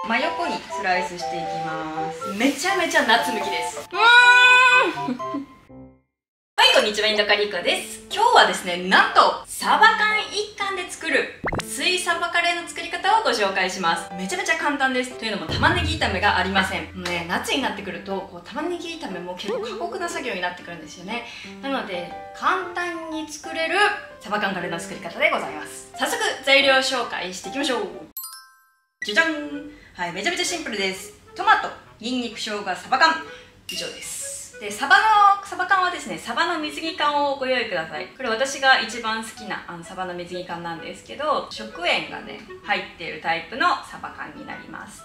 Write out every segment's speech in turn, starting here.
真横にスライスしていきます。めちゃめちゃ夏向きです。はい、こんにちは、インドカリーコです。今日はですね、なんとサバ缶1貫で作る薄いサバカレーの作り方をご紹介します。めちゃめちゃ簡単です。というのも玉ねぎ炒めがありません。もうね、夏になってくると玉ねぎ炒めも結構過酷な作業になってくるんですよね。なので簡単に作れるサバ缶カレーの作り方でございます。早速材料紹介していきましょう。じゃじゃん。はい、めちゃめちゃシンプルです。トマト、ニンニク、生姜、サバ缶、以上です。で、サバ缶はですね、サバの水煮缶をご用意ください。これ私が一番好きなサバの水煮缶なんですけど、食塩がね入っているタイプのサバ缶になります。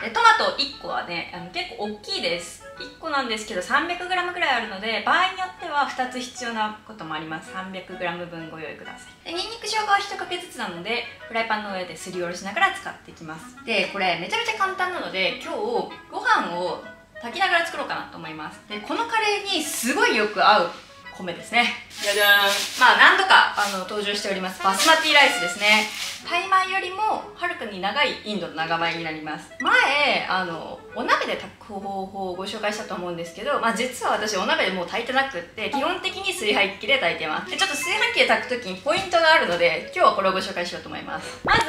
で、トマト1個はね結構大きいです。1個なんですけど 300g ぐらいあるので、場合によっては2つ必要なこともあります。 300g 分ご用意ください。で、ニンニク生姜は1かけずつなので、フライパンの上ですりおろしながら使っていきます。で、これめちゃめちゃ簡単なので、今日ご飯を炊きながら作ろうかなと思います。で、このカレーにすごいよく合う米ですね。じゃじゃーん。何度か登場しておりますバスマティライスですね。タイ米よりもはるかに長いインドの長米になります。前お鍋で炊く方法をご紹介したと思うんですけど、実は私お鍋でもう炊いてなくって、基本的に炊飯器で炊いてます。で、ちょっと炊飯器で炊く時にポイントがあるので、今日はこれをご紹介しようと思います。まず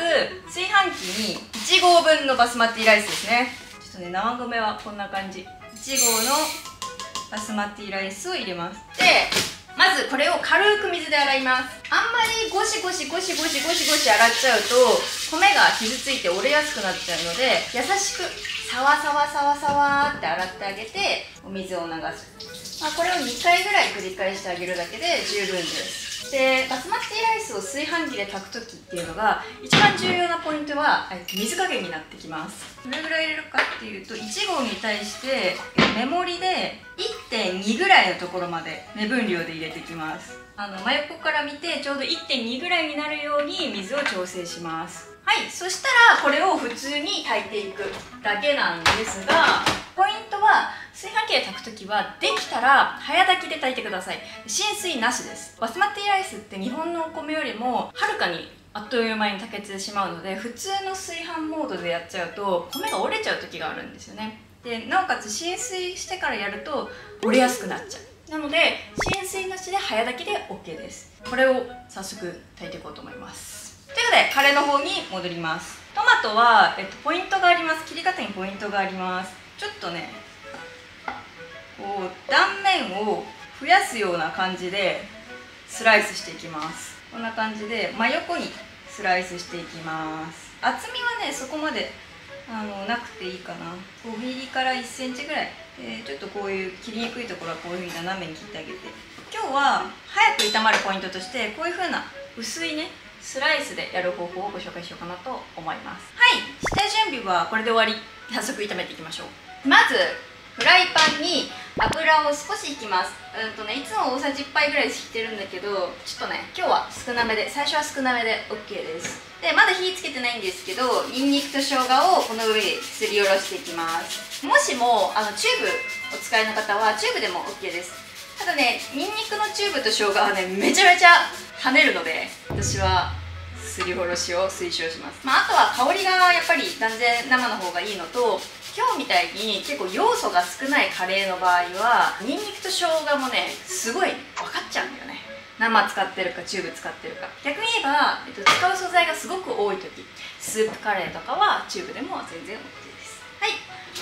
炊飯器に1合分のバスマティライスですね。ちょっとね、生米はこんな感じ。1合のバスマティライスを入れます。で、まずこれを軽く水で洗います。あんまりゴシゴシ洗っちゃうと米が傷ついて折れやすくなっちゃうので、優しくサワって洗ってあげてお水を流す。これを2回ぐらい繰り返してあげるだけで十分です。で、バスマティライスを炊飯器で炊く時っていうのが一番重要なポイントは水加減になってきます。どれぐらい入れるかっていうと、1合に対して目盛りで 1.2 ぐらいのところまで目分量で入れていきます。真横から見てちょうど 1.2 ぐらいになるように水を調整します。はい、そしたらこれを普通に炊いていくだけなんですが、ポイントは炊飯器で炊くときはできたら早炊きで炊いてください。浸水なしです。バスマティライスって日本のお米よりもはるかにあっという間に炊けてしまうので、普通の炊飯モードでやっちゃうと米が折れちゃう時があるんですよね。で、なおかつ浸水してからやると折れやすくなっちゃう。なので浸水なしで早炊きで OK です。これを早速炊いていこうと思います。ということでカレーの方に戻ります。トマトは、ポイントがあります。切り方にポイントがあります。ちょっとね、こう断面を増やすような感じでスライスしていきます。こんな感じで真横にスライスしていきます。厚みはねそこまでなくていいかな。5ミリから1センチぐらい、ちょっとこういう切りにくいところはこういうふうに斜めに切ってあげて、今日は早く炒まるポイントとしてこういうふうな薄いねスライスでやる方法をご紹介しようかなと思います。はい、下準備はこれで終わり。早速炒めていきましょう。まずフライパンに油を少し引きます。いつも大さじ1杯ぐらい引いてるんだけど、ちょっとね今日は少なめで、最初は少なめで OK です。で、まだ火つけてないんですけど、ニンニクと生姜をこの上ですりおろしていきます。もしもチューブお使いの方はチューブでも OK です。ただね、ニンニクのチューブと生姜はねめちゃめちゃ跳ねるので、私はすりおろしを推奨します。あとは香りがやっぱり断然生の方がいいのと、今日みたいに結構要素が少ないカレーの場合はニンニクと生姜もねすごい分かっちゃうんだよね。生使ってるかチューブ使ってるか。逆に言えば、使う素材がすごく多い時、スープカレーとかはチューブでも全然 OK です。はい、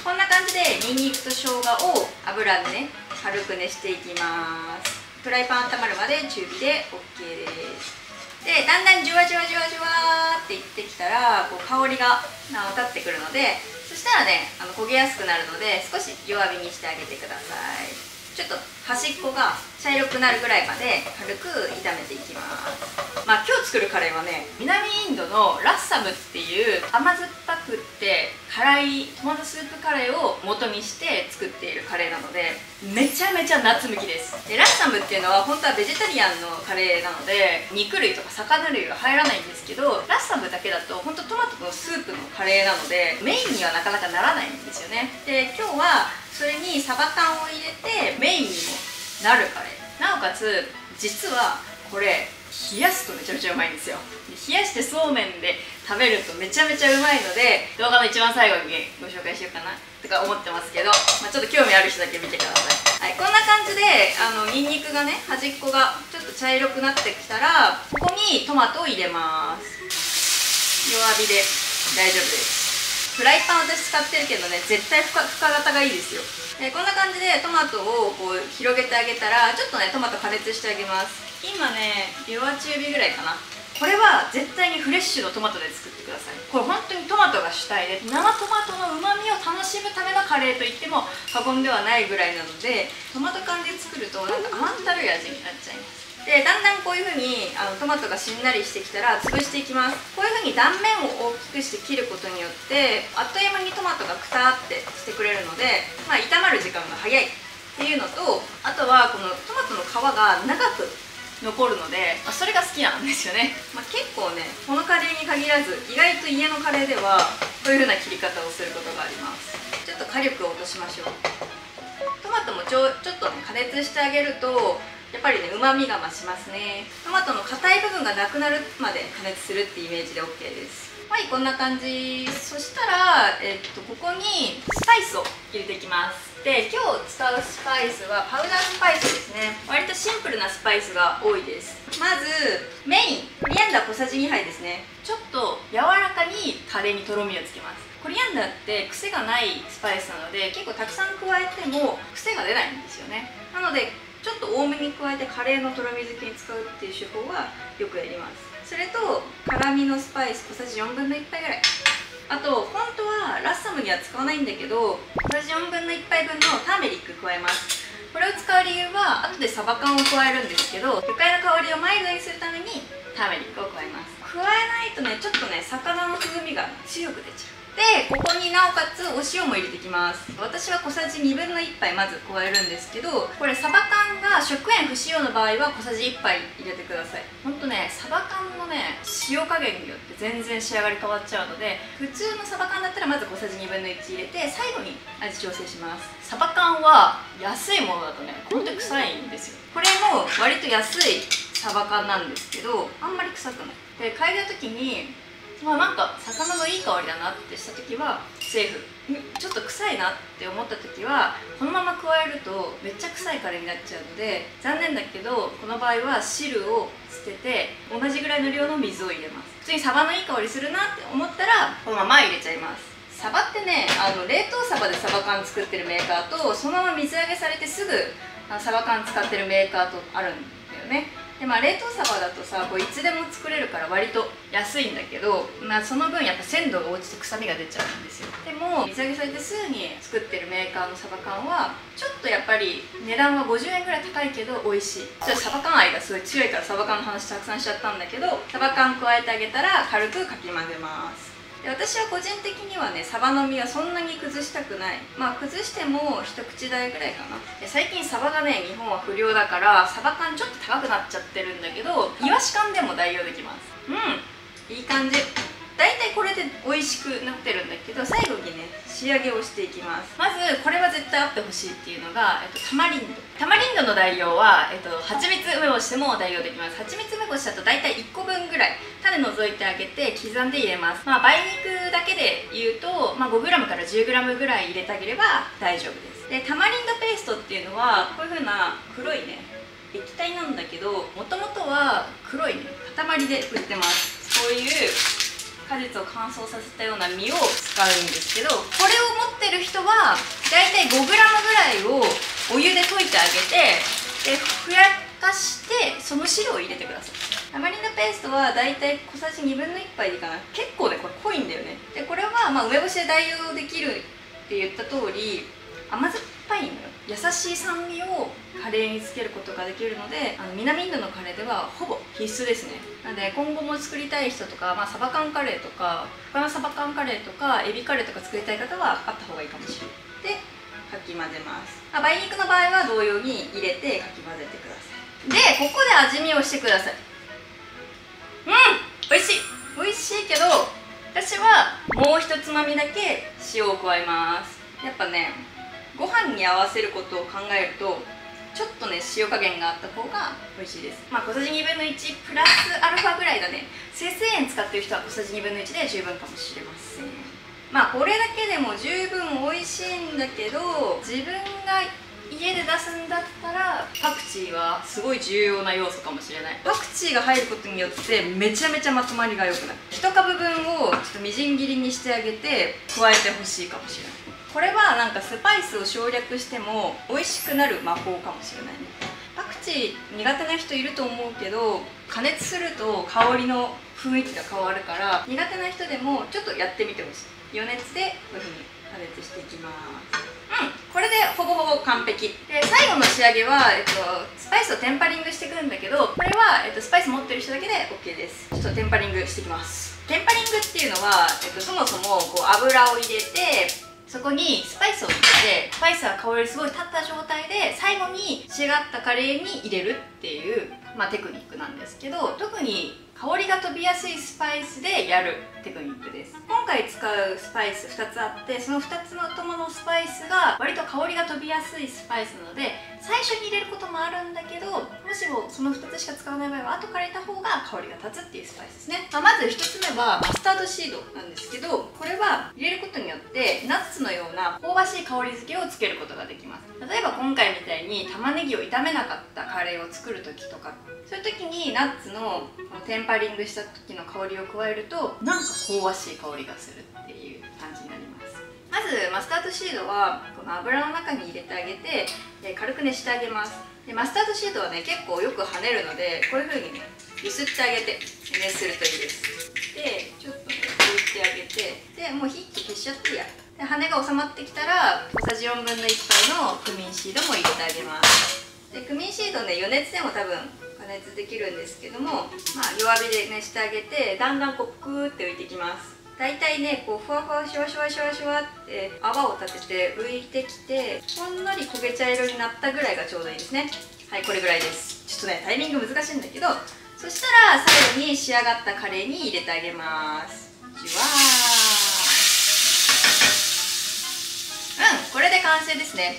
こんな感じでニンニクと生姜を油でね軽く熱していきます。フライパン温まるまで中火で OK です。で、だんだんじゅわっていってきたら香りが立ってくるので、そしたらね焦げやすくなるので少し弱火にしてあげてください。ちょっと端っこが茶色くなるぐらいまで軽く炒めていきます。今日作るカレーはね、南インドのラッサムっていう甘酸っぱくって辛いトマトスープカレーを元にして作っているカレーなので、めちゃめちゃ夏向きです。で、ラッサムっていうのは本当はベジタリアンのカレーなので肉類とか魚類が入らないんですけど、ラッサムだけだと本当トマトのスープのカレーなのでメインにはなかなかならないんですよね。で、今日はそれにサバ缶を入れてメインにもなるカレー。なおかつ実はこれ冷やすとめちゃめちゃうまいんですよ。冷やしてそうめんで食べるとめちゃめちゃうまいので、動画の一番最後にご紹介しようかなとか思ってますけど、ちょっと興味ある人だけ見てください。はい、こんな感じでニンニクがね、端っこがちょっと茶色くなってきたら、ここにトマトを入れます。弱火で大丈夫です。フライパン私使ってるけどね、絶対深型がいいですよ。こんな感じでトマトをこう広げてあげたら、ちょっとねトマト加熱してあげます。今ね弱中火ぐらいかな。これは絶対にフレッシュのトマトで作ってください。これ本当にトマトが主体で、生トマトのうまみを楽しむためのカレーと言っても過言ではないぐらいなので、トマト缶で作るとなんか甘ったるい味になっちゃいます。でだんだんこういう風にトマトがしんなりしてきたら潰していきます。こういう風に断面を大きくして切ることによってあっという間にトマトがくたってしてくれるので、炒まる時間が早いっていうのと、あとはこのトマトの皮が長く残るので、それが好きなんですよね。結構ねこのカレーに限らず意外と家のカレーではこういう風な切り方をすることがあります。ちょっと火力を落としましょう。トマトもちょっとね加熱してあげるとやっぱりね、うまみが増しますね。トマトの硬い部分がなくなるまで加熱するってイメージで OK です。はい、こんな感じ。そしたら、ここにスパイスを入れていきます。で、今日使うスパイスはパウダースパイスですね。割とシンプルなスパイスが多いです。まずメインコリアンダー小さじ2杯ですね。ちょっと柔らかにカレーにとろみをつけます。コリアンダーって癖がないスパイスなので、結構たくさん加えても癖が出ないんですよね。なのでちょっと多めに加えてカレーのとろみづけに使うっていう手法はよくやります。それと辛みのスパイス小さじ4分の1杯ぐらい。あと本当はラッサムには使わないんだけど、小さじ4分の1杯分のターメリック加えます。これを使う理由は後でサバ缶を加えるんですけど、魚介の香りをマイルドにするためにターメリックを加えます。加えないとね、ちょっとね魚の風味が強く出ちゃう。で、ここになおかつお塩も入れていきます。私は小さじ2分の1杯まず加えるんですけど、これサバ缶が食塩不使用の場合は小さじ1杯入れてください。ほんとね、サバ缶のね塩加減によって全然仕上がり変わっちゃうので、普通のサバ缶だったらまず小さじ2分の1入れて最後に味調整します。サバ缶は安いものだとねほんと臭いんですよ。これも割と安いサバ缶なんですけど、あんまり臭くない。で、嗅いだ時になんか魚のいい香りだなってした時はセーフ。ちょっと臭いなって思った時はこのまま加えるとめっちゃ臭いカレーになっちゃうので、残念だけどこの場合は汁を捨てて同じぐらいの量の水を入れます。普通にサバのいい香りするなって思ったらこのまま入れちゃいます。サバってね、冷凍サバでサバ缶作ってるメーカーと、そのまま水揚げされてすぐサバ缶使ってるメーカーとあるんだよね。で、冷凍サバだとさ、いつでも作れるから割と安いんだけど、その分やっぱ鮮度が落ちて臭みが出ちゃうんですよ。でも水揚げされてすぐに作ってるメーカーのサバ缶はちょっとやっぱり値段は50円ぐらい高いけど美味しい。ちょっとサバ缶愛がすごい強いからサバ缶の話たくさんしちゃったんだけど、サバ缶加えてあげたら軽くかき混ぜます。で、私は個人的にはね、サバの身はそんなに崩したくない。崩しても一口大ぐらいかな。で、最近サバがね、日本は不良だからサバ缶ちょっと高くなっちゃってるんだけど、イワシ缶でも代用できます。いい感じ。だいたいこれで美味しくなってるんだけど、最後にね仕上げをしていきます。まずこれは絶対あってほしいっていうのが、タマリンド。タマリンドの代用は、蜂蜜梅干しでも代用できます。蜂蜜梅干しだとだいたい1個分ぐらい種除いてあげて刻んで入れます。梅肉だけで言うと、5g から 10g ぐらい入れてあげれば大丈夫です。で、タマリンドペーストっていうのはこういう風な黒いね液体なんだけど、もともとは黒いね塊で売ってます。こういう果実を乾燥させたような実を使うんですけど、これを持ってる人はだいたい 5g ぐらいをお湯で溶いてあげて、でふやかしてその汁を入れてください。タマリンドペーストはだいたい小さじ2分の1杯でいいかな。結構ねこれ濃いんだよね。でこれは梅干しで代用できるって言った通り甘酸っぱいのよ。優しい酸味をカレーにつけることができるので、南インドのカレーではほぼ必須ですね。なので今後も作りたい人とか、サバ缶カレーとか他のサバ缶カレーとかエビカレーとか作りたい方はあった方がいいかもしれない。でかき混ぜます。梅肉の場合は同様に入れてかき混ぜてください。でここで味見をしてください。美味しい。美味しいけど私はもう一つまみだけ塩を加えます。やっぱね、ご飯に合わせることを考えるとちょっとね塩加減があった方が美味しいです。まあ小さじ1/2プラスアルファぐらいだね。精製塩使ってる人は小さじ1/2で十分かもしれません。まあこれだけでも十分美味しいんだけど、自分が家で出すんだったらパクチーはすごい重要な要素かもしれない。パクチーが入ることによってめちゃめちゃまとまりが良くなる。1株分をちょっとみじん切りにしてあげて加えてほしいかもしれない。これはなんかスパイスを省略しても美味しくなる魔法かもしれないね。パクチー苦手な人いると思うけど、加熱すると香りの雰囲気が変わるから、苦手な人でもちょっとやってみてほしい。余熱でこういう風に加熱していきます。これでほぼほぼ完璧で、最後の仕上げは、スパイスをテンパリングしていくんだけど、これは、スパイス持ってる人だけで OK です。ちょっとテンパリングしていきます。テンパリングっていうのは、そもそもこう油を入れて、そこにスパイスを入れて、スパイスが香りすごい立った状態で最後に仕上がったカレーに入れるっていう、テクニックなんですけど、特に香りが飛びやすいスパイスでやるテクニックです。今回使うスパイス2つあって、その2つのとものスパイスが割と香りが飛びやすいスパイスなので、最初に入れることもあるんだけど、もしもその2つしか使わない場合は後から入れた方が香りが立つっていうスパイスですね。まず1つ目はマスタードシードなんですけど、これは入れることによってナッツのような香ばしい香り付けをつけることができます。例えば今回みたいに玉ねぎを炒めなかったカレーを作る時とか、そういう時にナッツのテンパリングした時の香りを加えると、なんか香ばしい香りがするっていう感じになります。まずマスタードシードはこの油の中に入れてあげて、軽く熱してあげます。でマスタードシードはね結構よく跳ねるので、こういう風にね揺すってあげて熱するといいです。でちょっとね置いてあげて、でもう火消しちゃっていいや。で羽が収まってきたら小さじ1/4杯のクミンシードも入れてあげます。でクミンシードね余熱でも多分加熱できるんですけども、弱火で熱してあげて、だんだんこうプーって浮いてきます。だいたいねこうふわふわシュワシュワシュワシュワって泡を立てて浮いてきて、ほんのり焦げ茶色になったぐらいがちょうどいいですね。はい、これぐらいです。ちょっとねタイミング難しいんだけど、そしたら最後に仕上がったカレーに入れてあげます。じわー、これで完成ですね。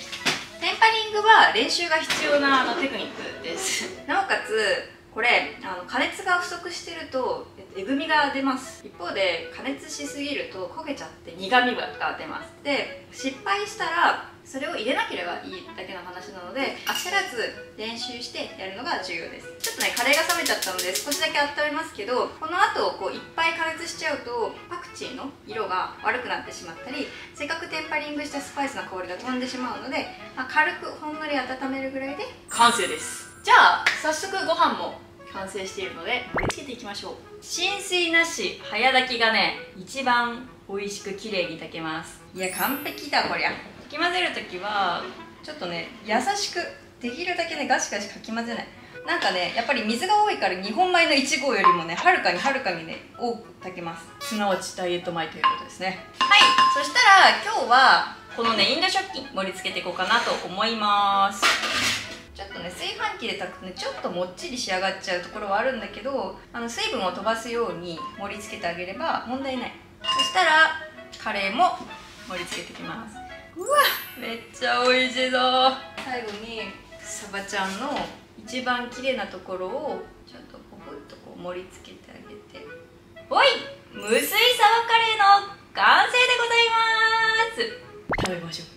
テンパリングは練習が必要なテクニックです。なおかつこれ加熱が不足してるとえぐみが出ます。一方で加熱しすぎると焦げちゃって苦みが出ます。で失敗したらそれを入れなければいいだけの話なので、焦らず練習してやるのが重要です。ちょっとねカレーが冷めちゃったので少しだけ温めますけど、この後こういっぱい加熱しちゃうとパクチーの色が悪くなってしまったり、せっかくテンパリングしたスパイスの香りが飛んでしまうので、軽くほんのり温めるぐらいで完成です。じゃあ早速ご飯も完成しているので盛り付けていきましょう。浸水なし早炊きがね一番美味しく綺麗に炊けます。いや完璧だこりゃ。かき混ぜる時はちょっとね優しく、できるだけねガシガシかき混ぜない。なんかねやっぱり水が多いから日本米の1合よりもねはるかにね多く炊けます。すなわちダイエット米ということですね。はい、そしたら今日はこのねインド食器盛り付けていこうかなと思います。ちょっとね炊飯器で炊くとねちょっともっちり仕上がっちゃうところはあるんだけど、水分を飛ばすように盛り付けてあげれば問題ない。そしたらカレーも盛り付けていきます。うわめっちゃ美味しそう。最後にサバちゃんの一番綺麗なところをちょっとポポッとこう盛り付けてあげて、おい無水サバカレーの完成でございます。食べましょう。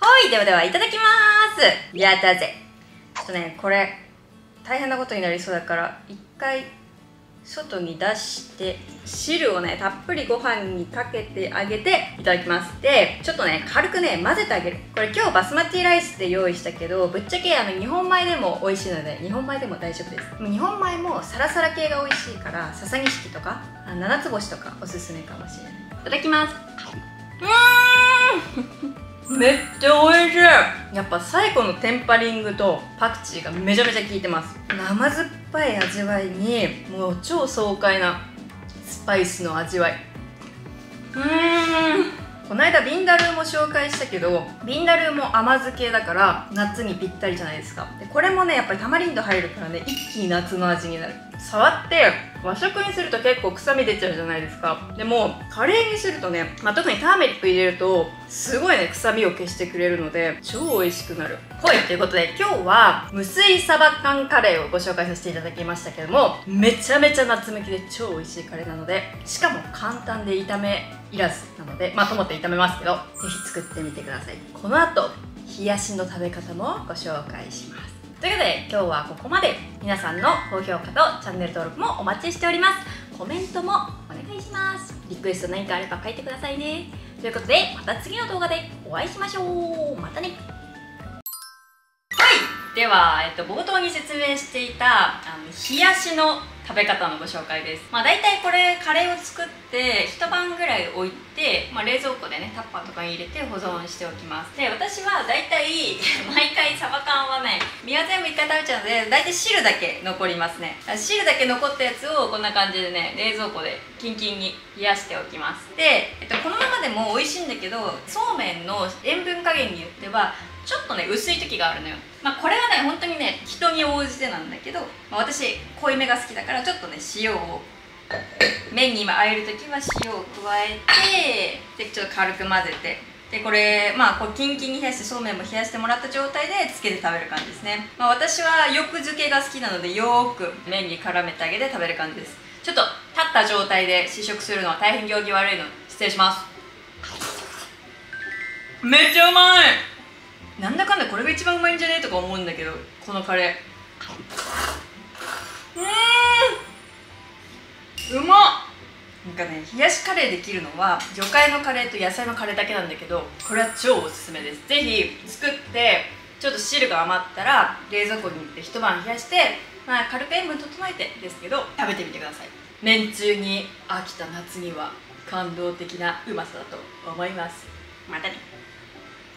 はい、ではではいただきます。やったぜ。ちょっとねこれ大変なことになりそうだから一回外に出して汁をねたっぷりご飯にかけてあげていただきます。でちょっとね軽くね混ぜてあげる。これ今日バスマティライスで用意したけど、ぶっちゃけ日本米でも美味しいので日本米でも大丈夫です。日本米もサラサラ系が美味しいからささぎ式とか七つ星とかおすすめかもしれない。いただきます。めっちゃ美味しい。やっぱ最後のテンパリングとパクチーがめちゃめちゃ効いてます。生酸っぱい味わいにもう超爽快なスパイスの味わい。この間ビンダルーも紹介したけど、ビンダルーも甘酢系だから夏にぴったりじゃないですか。でこれもねやっぱりタマリンド入るからね、一気に夏の味になる。触って和食にすると結構臭み出ちゃうじゃないですか。でもカレーにするとね、特にターメリック入れるとすごいね臭みを消してくれるので超美味しくなる。はい、ということで今日は無水サバ缶カレーをご紹介させていただきましたけども、めちゃめちゃ夏向きで超美味しいカレーなので、しかも簡単で炒めいらずなので、と思って炒めますけど、ぜひ作ってみてください。この後冷やしの食べ方もご紹介します。ということで今日はここまで。皆さんの高評価とチャンネル登録もお待ちしております。コメントもお願いします。リクエスト何かあれば書いてくださいね。ということでまた次の動画でお会いしましょう。またね。では、冒頭に説明していた冷やしの食べ方のご紹介です。大体これカレーを作って一晩ぐらい置いて、冷蔵庫でねタッパーとかに入れて保存しておきます。で私は大体毎回サバ缶はね身は全部一回食べちゃうので、大体汁だけ残りますね。汁だけ残ったやつをこんな感じでね冷蔵庫でキンキンに冷やしておきます。で、このままでも美味しいんだけど、そうめんの塩分加減によってはちょっとね薄い時があるのよ。これはね本当にね人に応じてなんだけど、私濃いめが好きだからちょっとね塩を麺に今和える時は塩を加えて、でちょっと軽く混ぜて、でこれこうキンキンに冷やしてそうめんも冷やしてもらった状態でつけて食べる感じですね。私はよく漬けが好きなのでよーく麺に絡めてあげて食べる感じです。ちょっと立った状態で試食するのは大変行儀悪いので失礼します。めっちゃうまい。なんだかんだこれが一番うまいんじゃねえとか思うんだけど、このカレーうまっ。なんかね冷やしカレーできるのは魚介のカレーと野菜のカレーだけなんだけど、これは超おすすめです。ぜひ作ってちょっと汁が余ったら冷蔵庫に入れて一晩冷やして、軽く塩分整えてですけど食べてみてください。めんつゆに飽きた夏には感動的なうまさだと思います。またね。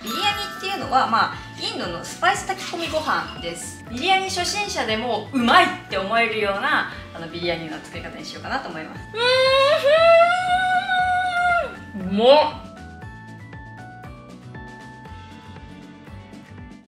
ビリヤニっていうのはインドのスパイス炊き込みご飯です。ビリヤニ初心者でもうまいって思えるようなビリヤニの作り方にしようかなと思います。うまっ。